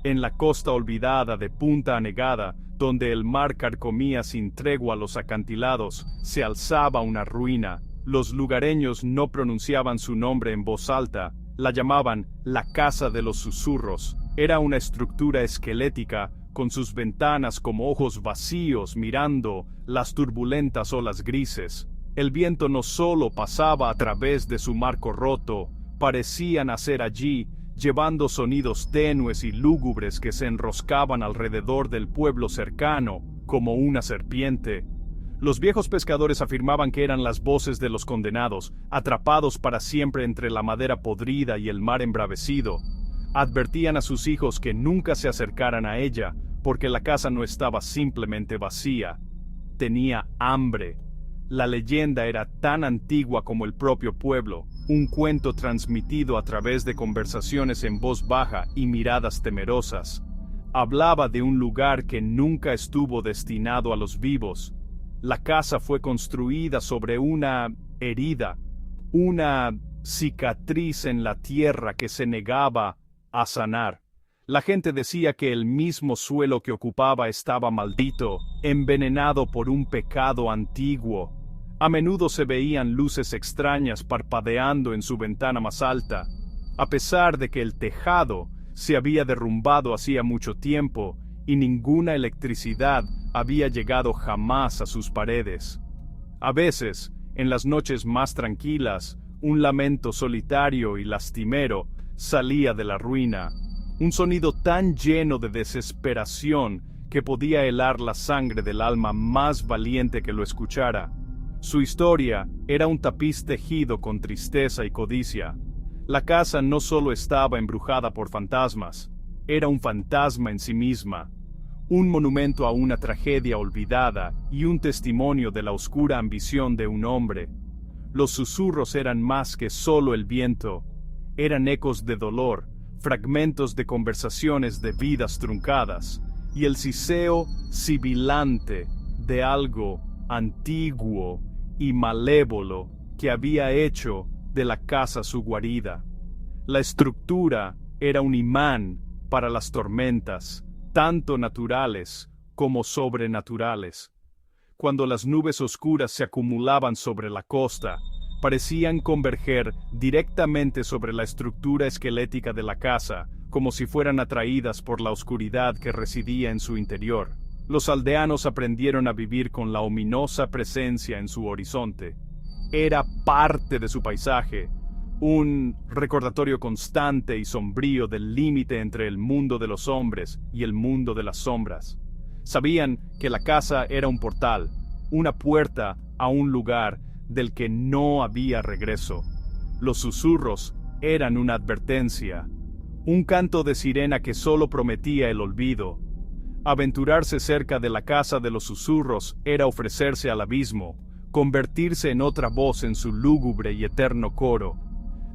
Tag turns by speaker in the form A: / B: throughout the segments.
A: En la costa olvidada de Punta Anegada, donde el mar carcomía sin tregua los acantilados, se alzaba una ruina. Los lugareños no pronunciaban su nombre en voz alta, la llamaban la Casa de los Susurros. Era una estructura esquelética, con sus ventanas como ojos vacíos mirando las turbulentas olas grises. El viento no solo pasaba a través de su marco roto, parecía nacer allí, llevando sonidos tenues y lúgubres que se enroscaban alrededor del pueblo cercano, como una serpiente. Los viejos pescadores afirmaban que eran las voces de los condenados, atrapados para siempre entre la madera podrida y el mar embravecido. Advertían a sus hijos que nunca se acercaran a ella, porque la casa no estaba simplemente vacía. Tenía hambre. La leyenda era tan antigua como el propio pueblo, un cuento transmitido a través de conversaciones en voz baja y miradas temerosas. Hablaba de un lugar que nunca estuvo destinado a los vivos. La casa fue construida sobre una herida, una cicatriz en la tierra que se negaba a sanar. La gente decía que el mismo suelo que ocupaba estaba maldito, envenenado por un pecado antiguo. A menudo se veían luces extrañas parpadeando en su ventana más alta. A pesar de que el tejado se había derrumbado hacía mucho tiempo y ninguna electricidad había llegado jamás a sus paredes. A veces, en las noches más tranquilas, un lamento solitario y lastimero salía de la ruina. Un sonido tan lleno de desesperación que podía helar la sangre del alma más valiente que lo escuchara. Su historia era un tapiz tejido con tristeza y codicia. La casa no solo estaba embrujada por fantasmas, era un fantasma en sí misma, un monumento a una tragedia olvidada y un testimonio de la oscura ambición de un hombre. Los susurros eran más que solo el viento, eran ecos de dolor, fragmentos de conversaciones de vidas truncadas, y el siseo sibilante de algo antiguo y malévolo que había hecho de la casa su guarida. La estructura era un imán para las tormentas, tanto naturales como sobrenaturales. Cuando las nubes oscuras se acumulaban sobre la costa, parecían converger directamente sobre la estructura esquelética de la casa, como si fueran atraídas por la oscuridad que residía en su interior. Los aldeanos aprendieron a vivir con la ominosa presencia en su horizonte. Era parte de su paisaje, un recordatorio constante y sombrío del límite entre el mundo de los hombres y el mundo de las sombras. Sabían que la casa era un portal, una puerta a un lugar del que no había regreso. Los susurros eran una advertencia, un canto de sirena que solo prometía el olvido. Aventurarse cerca de la casa de los susurros era ofrecerse al abismo, convertirse en otra voz en su lúgubre y eterno coro.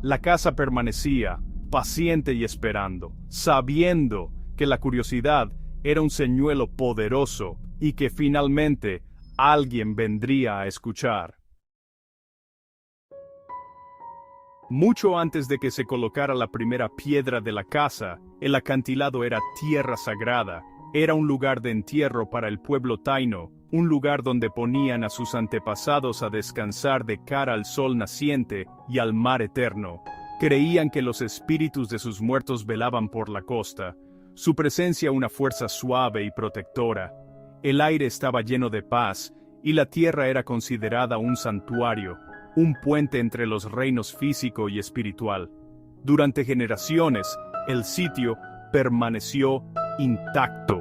A: La casa permanecía, paciente y esperando, sabiendo que la curiosidad era un señuelo poderoso y que finalmente alguien vendría a escuchar. Mucho antes de que se colocara la primera piedra de la casa, el acantilado era tierra sagrada. Era un lugar de entierro para el pueblo taíno, un lugar donde ponían a sus antepasados a descansar de cara al sol naciente y al mar eterno. Creían que los espíritus de sus muertos velaban por la costa, su presencia una fuerza suave y protectora. El aire estaba lleno de paz, y la tierra era considerada un santuario, un puente entre los reinos físico y espiritual. Durante generaciones, el sitio permaneció intacto,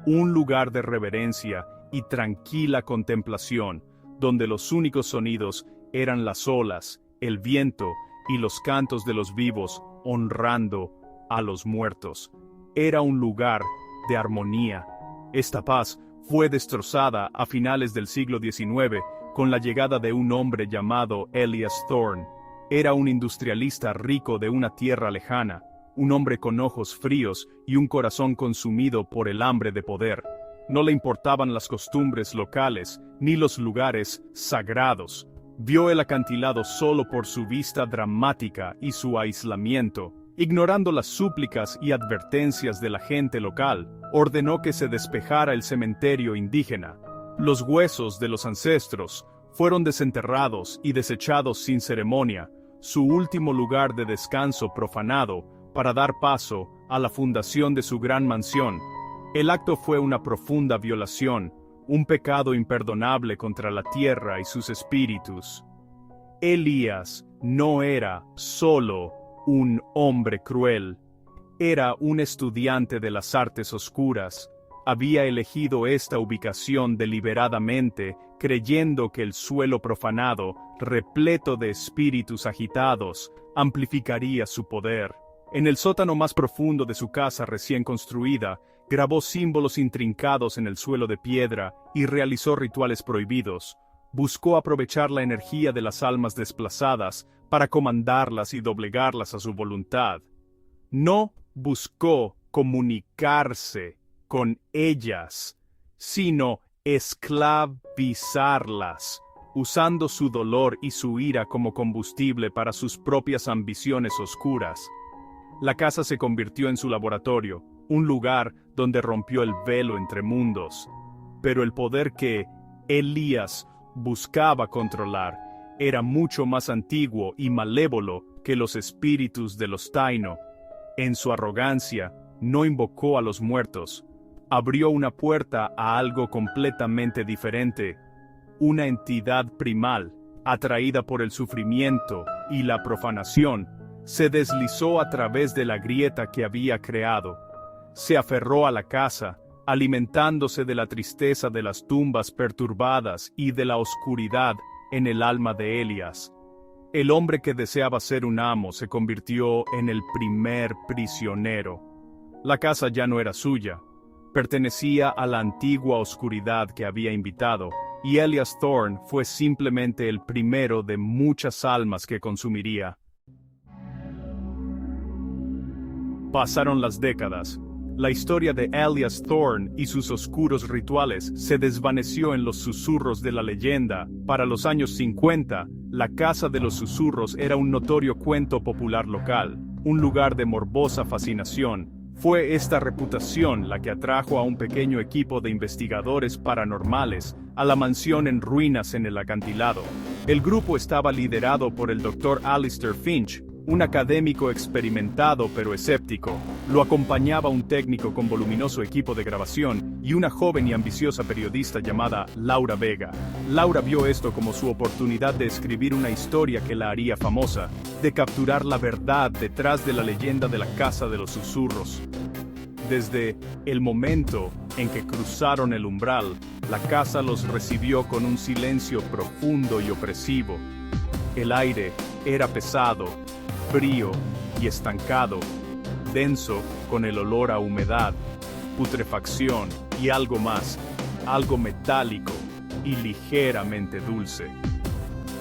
A: un lugar de reverencia y tranquila contemplación, donde los únicos sonidos eran las olas, el viento y los cantos de los vivos honrando a los muertos. Era un lugar de armonía. Esta paz fue destrozada a finales del siglo XIX con la llegada de un hombre llamado Elias Thorne. Era un industrialista rico de una tierra lejana, un hombre con ojos fríos y un corazón consumido por el hambre de poder. No le importaban las costumbres locales ni los lugares sagrados. Vio el acantilado solo por su vista dramática y su aislamiento, Ignorando las súplicas y advertencias de la gente local, ordenó que se despejara el cementerio indígena. Los huesos de los ancestros fueron desenterrados y desechados sin ceremonia, su último lugar de descanso profanado para dar paso a la fundación de su gran mansión. El acto fue una profunda violación, un pecado imperdonable contra la tierra y sus espíritus. Elías no era solo un hombre cruel, era un estudiante de las artes oscuras. Había elegido esta ubicación deliberadamente, creyendo que el suelo profanado, repleto de espíritus agitados, amplificaría su poder. En el sótano más profundo de su casa recién construida, grabó símbolos intrincados en el suelo de piedra y realizó rituales prohibidos. Buscó aprovechar la energía de las almas desplazadas para comandarlas y doblegarlas a su voluntad. No buscó comunicarse con ellas, sino esclavizarlas, usando su dolor y su ira como combustible para sus propias ambiciones oscuras. La casa se convirtió en su laboratorio, un lugar donde rompió el velo entre mundos. Pero el poder que Elías buscaba controlar era mucho más antiguo y malévolo que los espíritus de los Taino. En su arrogancia, no invocó a los muertos. Abrió una puerta a algo completamente diferente. Una entidad primal, atraída por el sufrimiento y la profanación, se deslizó a través de la grieta que había creado. Se aferró a la casa, alimentándose de la tristeza de las tumbas perturbadas y de la oscuridad en el alma de Elías. El hombre que deseaba ser un amo se convirtió en el primer prisionero. La casa ya no era suya, pertenecía a la antigua oscuridad que había invitado, y Elías Thorne fue simplemente el primero de muchas almas que consumiría. Pasaron las décadas. La historia de Elías Thorne y sus oscuros rituales se desvaneció en los susurros de la leyenda. Para los años 50, la Casa de los Susurros era un notorio cuento popular local, un lugar de morbosa fascinación. Fue esta reputación la que atrajo a un pequeño equipo de investigadores paranormales a la mansión en ruinas en el acantilado. El grupo estaba liderado por el Dr. Alistair Finch, un académico experimentado pero escéptico. Lo acompañaba un técnico con voluminoso equipo de grabación y una joven y ambiciosa periodista llamada Laura Vega. Laura vio esto como su oportunidad de escribir una historia que la haría famosa, de capturar la verdad detrás de la leyenda de la Casa de los Susurros. Desde el momento en que cruzaron el umbral, la casa los recibió con un silencio profundo y opresivo. El aire era pesado, frío y estancado, denso con el olor a humedad, putrefacción y algo más, algo metálico y ligeramente dulce.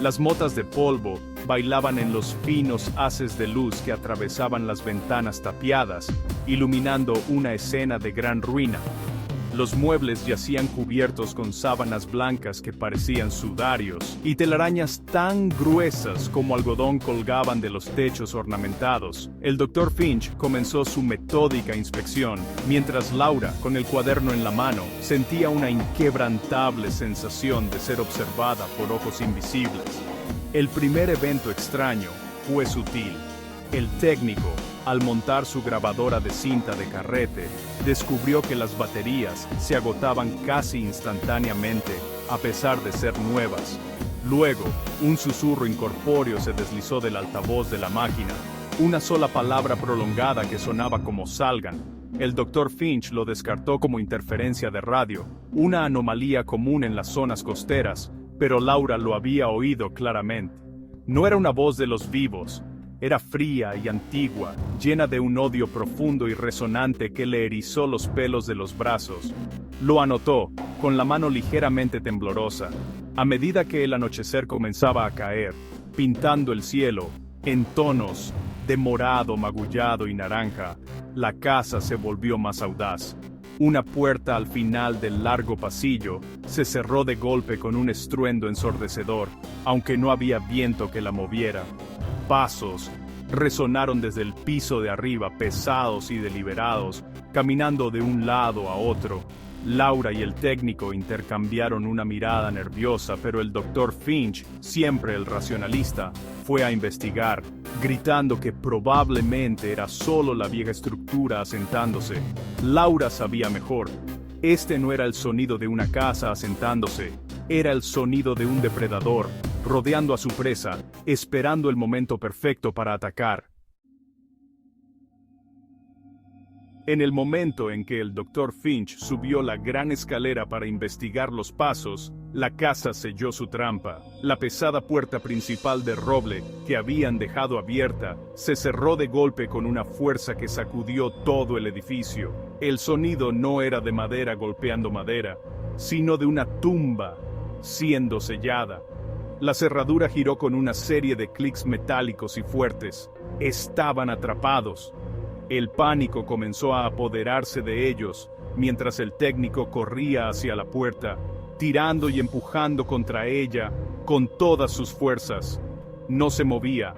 A: Las motas de polvo bailaban en los finos haces de luz que atravesaban las ventanas tapiadas, iluminando una escena de gran ruina. Los muebles yacían cubiertos con sábanas blancas que parecían sudarios, y telarañas tan gruesas como algodón colgaban de los techos ornamentados. El Dr. Finch comenzó su metódica inspección, mientras Laura, con el cuaderno en la mano, sentía una inquebrantable sensación de ser observada por ojos invisibles. El primer evento extraño fue sutil. El técnico, al montar su grabadora de cinta de carrete, descubrió que las baterías se agotaban casi instantáneamente, a pesar de ser nuevas. Luego, un susurro incorpóreo se deslizó del altavoz de la máquina, una sola palabra prolongada que sonaba como "salgan". El Dr. Finch lo descartó como interferencia de radio, una anomalía común en las zonas costeras, pero Laura lo había oído claramente. No era una voz de los vivos. Era fría y antigua, llena de un odio profundo y resonante que le erizó los pelos de los brazos. Lo anotó, con la mano ligeramente temblorosa, a medida que el anochecer comenzaba a caer, pintando el cielo, en tonos de morado magullado y naranja. La casa se volvió más audaz. Una puerta al final del largo pasillo se cerró de golpe con un estruendo ensordecedor, aunque no había viento que la moviera. Pasos, resonaron desde el piso de arriba, pesados y deliberados, caminando de un lado a otro. Laura y el técnico intercambiaron una mirada nerviosa, pero el Dr. Finch, siempre el racionalista, fue a investigar, gritando que probablemente era solo la vieja estructura asentándose. Laura sabía mejor. Este no era el sonido de una casa asentándose, era el sonido de un depredador, rodeando a su presa, esperando el momento perfecto para atacar. En el momento en que el Dr. Finch subió la gran escalera para investigar los pasos, la casa selló su trampa. La pesada puerta principal de roble, que habían dejado abierta, se cerró de golpe con una fuerza que sacudió todo el edificio. El sonido no era de madera golpeando madera, sino de una tumba siendo sellada. La cerradura giró con una serie de clics metálicos y fuertes. Estaban atrapados. El pánico comenzó a apoderarse de ellos, mientras el técnico corría hacia la puerta, tirando y empujando contra ella con todas sus fuerzas. No se movía.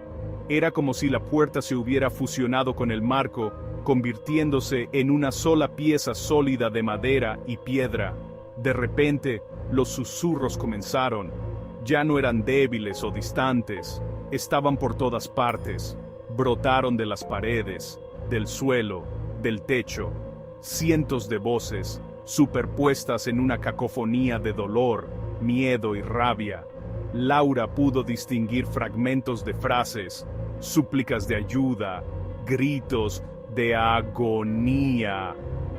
A: Era como si la puerta se hubiera fusionado con el marco, convirtiéndose en una sola pieza sólida de madera y piedra. De repente, los susurros comenzaron. Ya no eran débiles o distantes, estaban por todas partes. Brotaron de las paredes, del suelo, del techo. Cientos de voces, superpuestas en una cacofonía de dolor, miedo y rabia. Laura pudo distinguir fragmentos de frases, súplicas de ayuda, gritos de agonía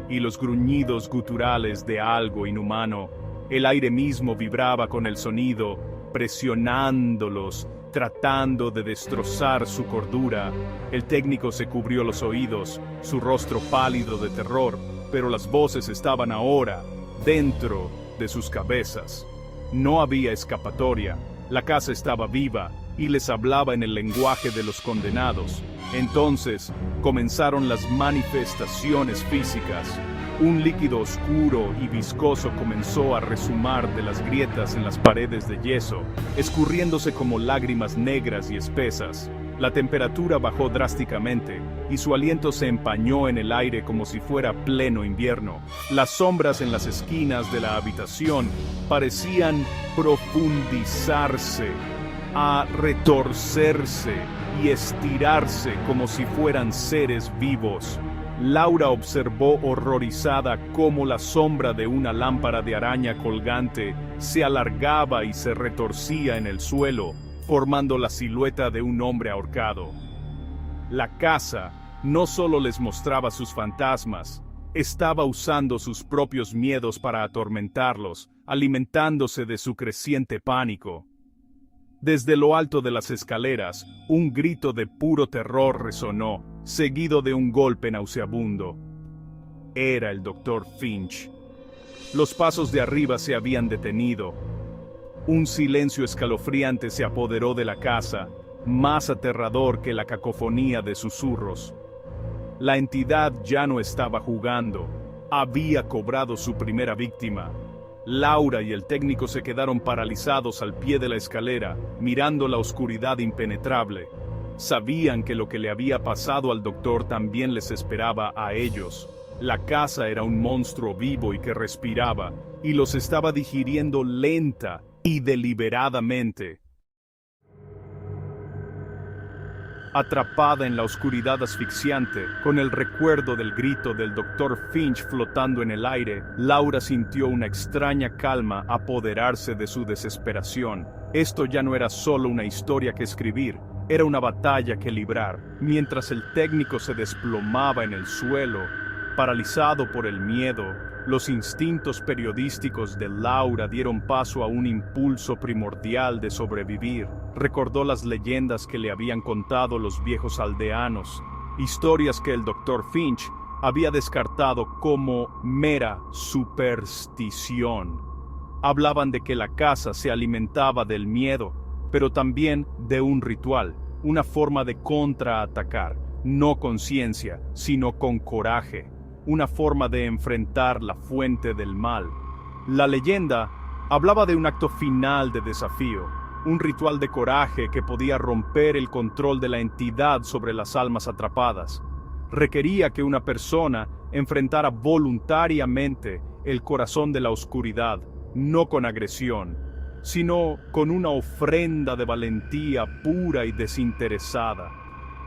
A: y los gruñidos guturales de algo inhumano. El aire mismo vibraba con el sonido, presionándolos, tratando de destrozar su cordura. El técnico se cubrió los oídos, su rostro pálido de terror, pero las voces estaban ahora dentro de sus cabezas. No había escapatoria, la casa estaba viva y les hablaba en el lenguaje de los condenados. Entonces comenzaron las manifestaciones físicas. Un líquido oscuro y viscoso comenzó a resumar de las grietas en las paredes de yeso, escurriéndose como lágrimas negras y espesas. La temperatura bajó drásticamente, y su aliento se empañó en el aire como si fuera pleno invierno. Las sombras en las esquinas de la habitación parecían profundizarse, a retorcerse y estirarse como si fueran seres vivos. Laura observó horrorizada cómo la sombra de una lámpara de araña colgante se alargaba y se retorcía en el suelo, formando la silueta de un hombre ahorcado. La casa no solo les mostraba sus fantasmas, estaba usando sus propios miedos para atormentarlos, alimentándose de su creciente pánico. Desde lo alto de las escaleras, un grito de puro terror resonó, seguido de un golpe nauseabundo. Era el Dr. Finch. Los pasos de arriba se habían detenido. Un silencio escalofriante se apoderó de la casa, más aterrador que la cacofonía de susurros. La entidad ya no estaba jugando, había cobrado su primera víctima. Laura y el técnico se quedaron paralizados al pie de la escalera, mirando la oscuridad impenetrable. Sabían que lo que le había pasado al doctor también les esperaba a ellos. La casa era un monstruo vivo y que respiraba, y los estaba digiriendo lenta y deliberadamente. Atrapada en la oscuridad asfixiante, con el recuerdo del grito del Dr. Finch flotando en el aire, Laura sintió una extraña calma apoderarse de su desesperación. Esto ya no era solo una historia que escribir, era una batalla que librar. Mientras el técnico se desplomaba en el suelo, paralizado por el miedo, los instintos periodísticos de Laura dieron paso a un impulso primordial de sobrevivir. Recordó las leyendas que le habían contado los viejos aldeanos, historias que el Dr. Finch había descartado como mera superstición. Hablaban de que la casa se alimentaba del miedo, pero también de un ritual, una forma de contraatacar, no con ciencia, sino con coraje, una forma de enfrentar la fuente del mal. La leyenda hablaba de un acto final de desafío, un ritual de coraje que podía romper el control de la entidad sobre las almas atrapadas. Requería que una persona enfrentara voluntariamente el corazón de la oscuridad, no con agresión, sino con una ofrenda de valentía pura y desinteresada.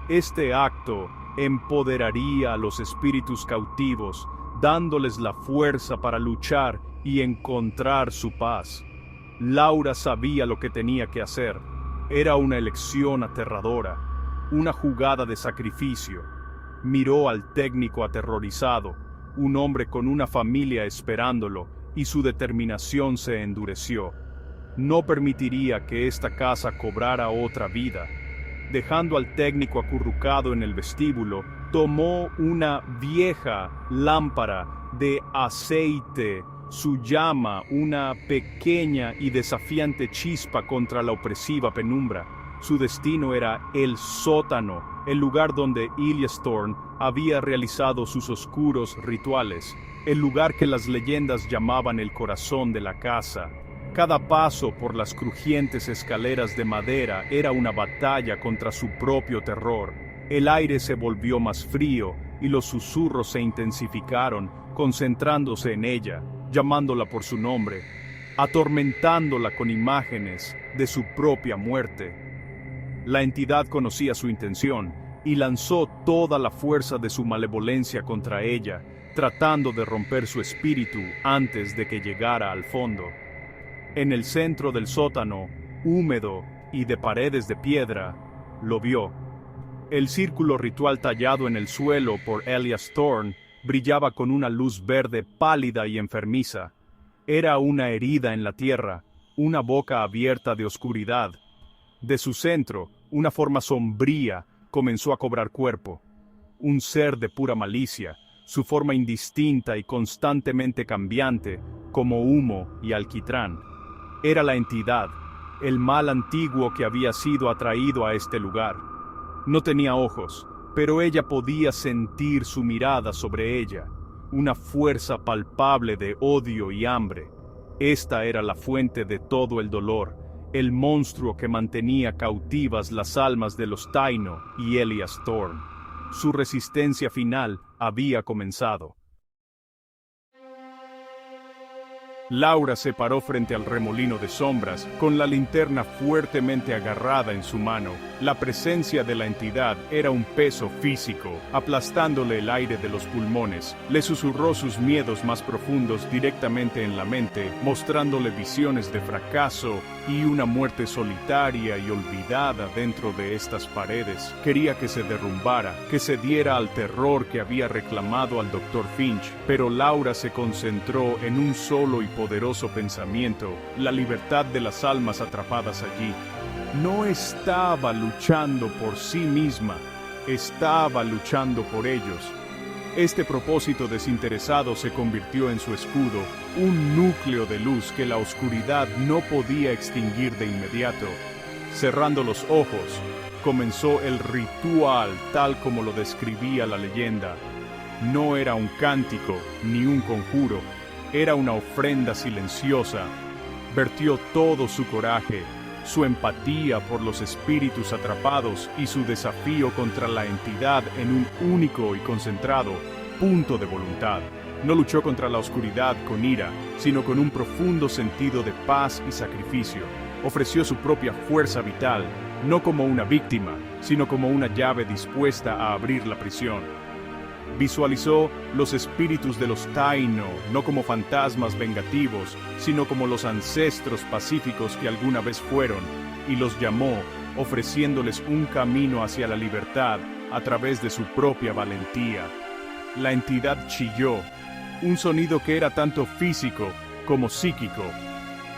A: Este acto empoderaría a los espíritus cautivos, dándoles la fuerza para luchar y encontrar su paz. Laura sabía lo que tenía que hacer. Era una elección aterradora, una jugada de sacrificio. Miró al técnico aterrorizado, un hombre con una familia esperándolo, y su determinación se endureció. No permitiría que esta casa cobrara otra vida. Dejando al técnico acurrucado en el vestíbulo, tomó una vieja lámpara de aceite, su llama una pequeña y desafiante chispa contra la opresiva penumbra. Su destino era el sótano, el lugar donde Elias Thorne había realizado sus oscuros rituales, el lugar que las leyendas llamaban el corazón de la casa. Cada paso por las crujientes escaleras de madera era una batalla contra su propio terror. El aire se volvió más frío y los susurros se intensificaron, concentrándose en ella, llamándola por su nombre, atormentándola con imágenes de su propia muerte. La entidad conocía su intención y lanzó toda la fuerza de su malevolencia contra ella, tratando de romper su espíritu antes de que llegara al fondo. En el centro del sótano, húmedo y de paredes de piedra, lo vio. El círculo ritual tallado en el suelo por Elias Thorne brillaba con una luz verde pálida y enfermiza. Era una herida en la tierra, una boca abierta de oscuridad. De su centro, una forma sombría comenzó a cobrar cuerpo. Un ser de pura malicia, su forma indistinta y constantemente cambiante, como humo y alquitrán. Era la entidad, el mal antiguo que había sido atraído a este lugar. No tenía ojos, pero ella podía sentir su mirada sobre ella, una fuerza palpable de odio y hambre. Esta era la fuente de todo el dolor, el monstruo que mantenía cautivas las almas de los Taino y Elias Thorne. Su resistencia final había comenzado. Laura se paró frente al remolino de sombras, con la linterna fuertemente agarrada en su mano. La presencia de la entidad era un peso físico, aplastándole el aire de los pulmones. Le susurró sus miedos más profundos directamente en la mente, mostrándole visiones de fracaso y una muerte solitaria y olvidada dentro de estas paredes. Quería que se derrumbara, que se diera al terror que había reclamado al Dr. Finch, pero Laura se concentró en un solo y poderoso pensamiento: la libertad de las almas atrapadas allí. No estaba luchando por sí misma, estaba luchando por ellos. Este propósito desinteresado se convirtió en su escudo, un núcleo de luz que la oscuridad no podía extinguir de inmediato. Cerrando los ojos, comenzó el ritual tal como lo describía la leyenda. No era un cántico ni un conjuro, era una ofrenda silenciosa. Vertió todo su coraje, su empatía por los espíritus atrapados y su desafío contra la entidad en un único y concentrado punto de voluntad. No luchó contra la oscuridad con ira, sino con un profundo sentido de paz y sacrificio. Ofreció su propia fuerza vital, no como una víctima, sino como una llave dispuesta a abrir la prisión. Visualizó los espíritus de los Taino, no como fantasmas vengativos, sino como los ancestros pacíficos que alguna vez fueron, y los llamó, ofreciéndoles un camino hacia la libertad a través de su propia valentía. La entidad chilló, un sonido que era tanto físico como psíquico.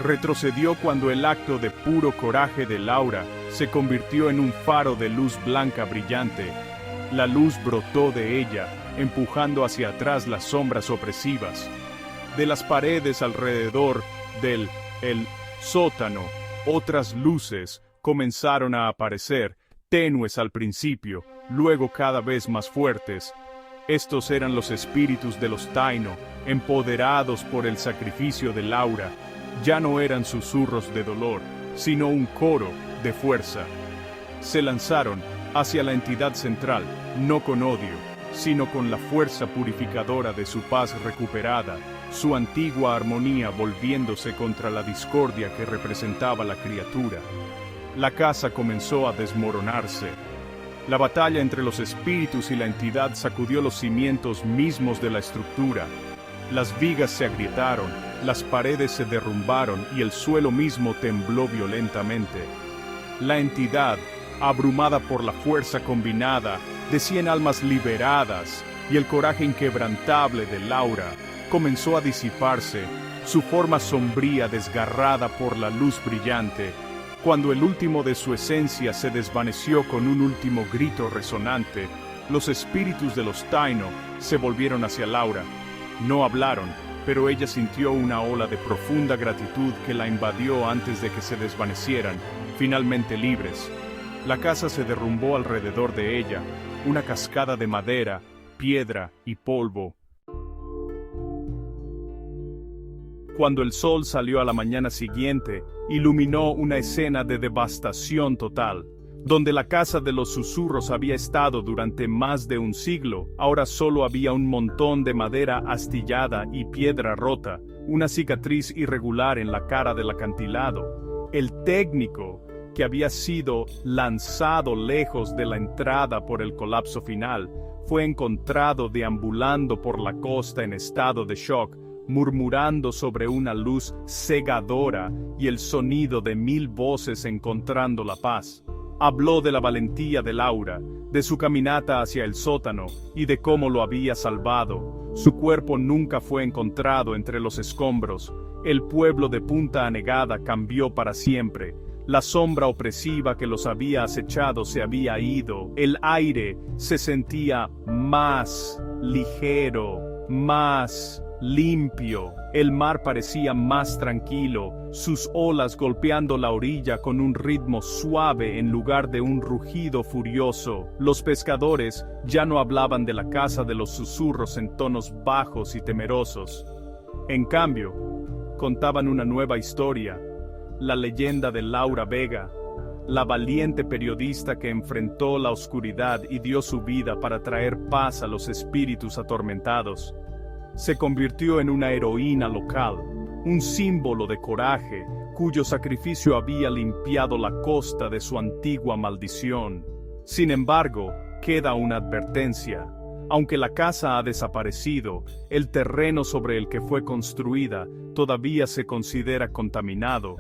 A: Retrocedió cuando el acto de puro coraje de Laura se convirtió en un faro de luz blanca brillante. La luz brotó de ella, empujando hacia atrás las sombras opresivas. De las paredes alrededor del sótano, otras luces comenzaron a aparecer, tenues al principio, luego cada vez más fuertes. Estos eran los espíritus de los Taino, empoderados por el sacrificio de Laura. Ya no eran susurros de dolor, sino un coro de fuerza. Se lanzaron hacia la entidad central, no con odio, sino con la fuerza purificadora de su paz recuperada, su antigua armonía volviéndose contra la discordia que representaba la criatura. La casa comenzó a desmoronarse. La batalla entre los espíritus y la entidad sacudió los cimientos mismos de la estructura. Las vigas se agrietaron, las paredes se derrumbaron y el suelo mismo tembló violentamente. La entidad, abrumada por la fuerza combinada de 100 almas liberadas y el coraje inquebrantable de Laura, comenzó a disiparse, su forma sombría desgarrada por la luz brillante, cuando el último de su esencia se desvaneció con un último grito resonante. Los espíritus de los Taino se volvieron hacia Laura. No hablaron, pero ella sintió una ola de profunda gratitud que la invadió antes de que se desvanecieran, finalmente libres. La casa se derrumbó alrededor de ella, una cascada de madera, piedra y polvo. Cuando el sol salió a la mañana siguiente, iluminó una escena de devastación total. Donde la casa de los susurros había estado durante más de un siglo, ahora solo había un montón de madera astillada y piedra rota, una cicatriz irregular en la cara del acantilado. El técnico, que había sido lanzado lejos de la entrada por el colapso final, fue encontrado deambulando por la costa en estado de shock, murmurando sobre una luz cegadora y el sonido de 1000 voces encontrando la paz. Habló de la valentía de Laura, de su caminata hacia el sótano y de cómo lo había salvado. Su cuerpo nunca fue encontrado entre los escombros. El pueblo de Punta Anegada cambió para siempre. La sombra opresiva que los había acechado se había ido. El aire se sentía más ligero, más limpio. El mar parecía más tranquilo, sus olas golpeando la orilla con un ritmo suave en lugar de un rugido furioso. Los pescadores ya no hablaban de la casa de los susurros en tonos bajos y temerosos. En cambio, contaban una nueva historia, la leyenda de Laura Vega, la valiente periodista que enfrentó la oscuridad y dio su vida para traer paz a los espíritus atormentados. Se convirtió en una heroína local, un símbolo de coraje, cuyo sacrificio había limpiado la costa de su antigua maldición. Sin embargo, queda una advertencia. Aunque la casa ha desaparecido, el terreno sobre el que fue construida todavía se considera contaminado.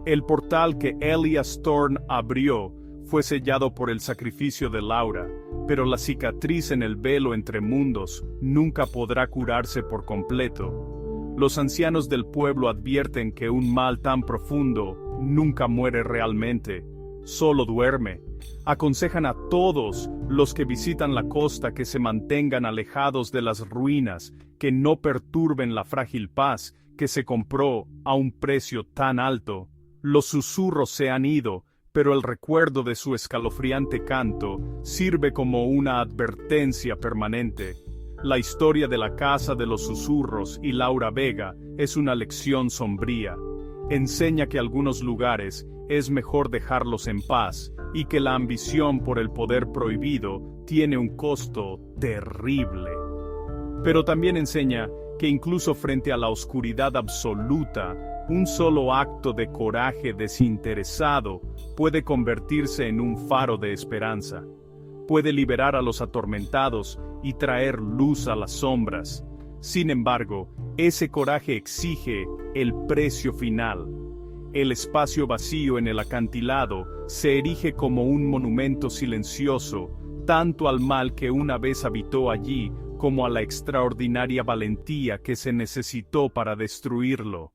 A: El portal que Elias Thorne abrió fue sellado por el sacrificio de Laura, pero la cicatriz en el velo entre mundos nunca podrá curarse por completo. Los ancianos del pueblo advierten que un mal tan profundo nunca muere realmente, solo duerme. Aconsejan a todos los que visitan la costa que se mantengan alejados de las ruinas, que no perturben la frágil paz que se compró a un precio tan alto. Los susurros se han ido, pero el recuerdo de su escalofriante canto sirve como una advertencia permanente. La historia de la Casa de los Susurros y Laura Vega es una lección sombría. Enseña que algunos lugares es mejor dejarlos en paz y que la ambición por el poder prohibido tiene un costo terrible. Pero también enseña que incluso frente a la oscuridad absoluta, un solo acto de coraje desinteresado puede convertirse en un faro de esperanza. Puede liberar a los atormentados y traer luz a las sombras. Sin embargo, ese coraje exige el precio final. El espacio vacío en el acantilado se erige como un monumento silencioso, tanto al mal que una vez habitó allí como a la extraordinaria valentía que se necesitó para destruirlo.